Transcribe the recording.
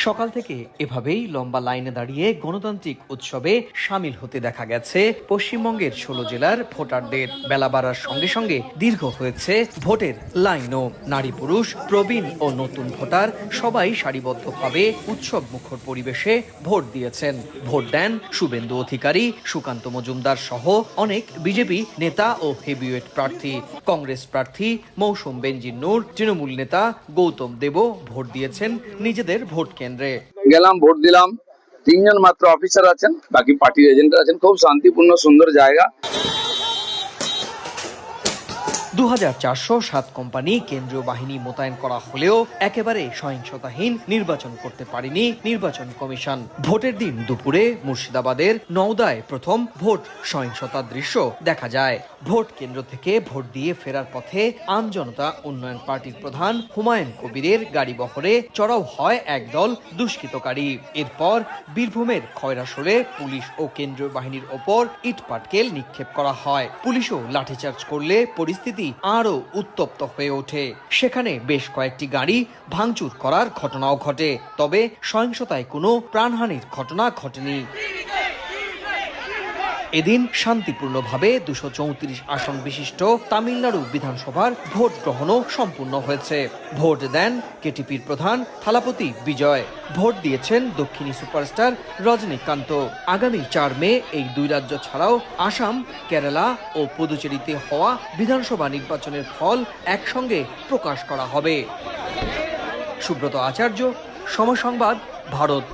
সকাল থেকে এভাবেই লম্বা লাইনে দাঁড়িয়ে গণতান্ত্রিক উৎসবে সামিল হতে দেখা গেছে পশ্চিমবঙ্গের ১৬ জেলার ভোটারদের। বেলা বাড়ার সঙ্গে সঙ্গে দীর্ঘ হয়েছে ভোটের লাইনও। নারী পুরুষ, প্রবীণ ও নতুন ভোটার সবাই সারিবদ্ধভাবে উৎসব মুখর পরিবেশে ভোট দিয়েছেন। ভোট দেন শুভেন্দু অধিকারী, সুকান্ত মজুমদার সহ অনেক বিজেপি নেতা ও হেভিওয়েট প্রার্থী। কংগ্রেস প্রার্থী মৌসুম বেনজির নূর, তৃণমূল নেতা গৌতম দেবও ভোট দিয়েছেন নিজেদের ভোট কেন্দ্রে। গেলাম, ভোট দিলাম। ৩ জন মাত্র অফিসার আছেন, বাকি পার্টির এজেন্টরা আছেন। খুব শান্তিপূর্ণ সুন্দর জায়গা। ২৪০৭ কোম্পানি কেন্দ্রীয় বাহিনী মোতায়েন করা হলেও একেবারে সহিংসতাহীন নির্বাচন করতে পারেনি নির্বাচন কমিশন। ভোটের দিন দুপুরে মুর্শিদাবাদের নওদায় প্রথম ভোট সহিংসতার দৃশ্য দেখা যায়। ভোট কেন্দ্র থেকে ভোট দিয়ে ফেরার পথে আমজনতা উন্নয়ন পার্টির প্রধান হুমায়ুন কবিরের গাড়ি বহরে চড়াও হয় একদল দুষ্কৃতকারী। এরপর বীরভূমের খয়রাসোলে পুলিশ ও কেন্দ্রীয় বাহিনীর ওপর ইট পাটকেল নিক্ষেপ করা হয়। পুলিশও লাঠিচার্জ করলে পরিস্থিতি আরো উত্তপ্ত হয়ে ওঠে। সেখানে বেশ কয়েকটি গাড়ি ভাঙচুর করার ঘটনাও ঘটে, তবে সহিংসতায় কোনো প্রাণহানির ঘটনা ঘটেনি। এদিন শান্তিপূর্ণভাবে ২৩৪ আসন বিশিষ্ট তামিলনাড়ু বিধানসভার ভোট গ্রহণও সম্পূর্ণ হয়েছে। ভোট দেন কেটিপির প্রধান থালাপতি বিজয়। ভোট দিয়েছেন দক্ষিণী সুপারস্টার রজনীকান্ত। আগামী ৪ মে এই দুই রাজ্য ছাড়াও আসাম, কেরালা ও পুদুচেরিতে হওয়া বিধানসভা নির্বাচনের ফল একসঙ্গে প্রকাশ করা হবে। সুব্রত আচার্য, সময় সংবাদ, ভারত।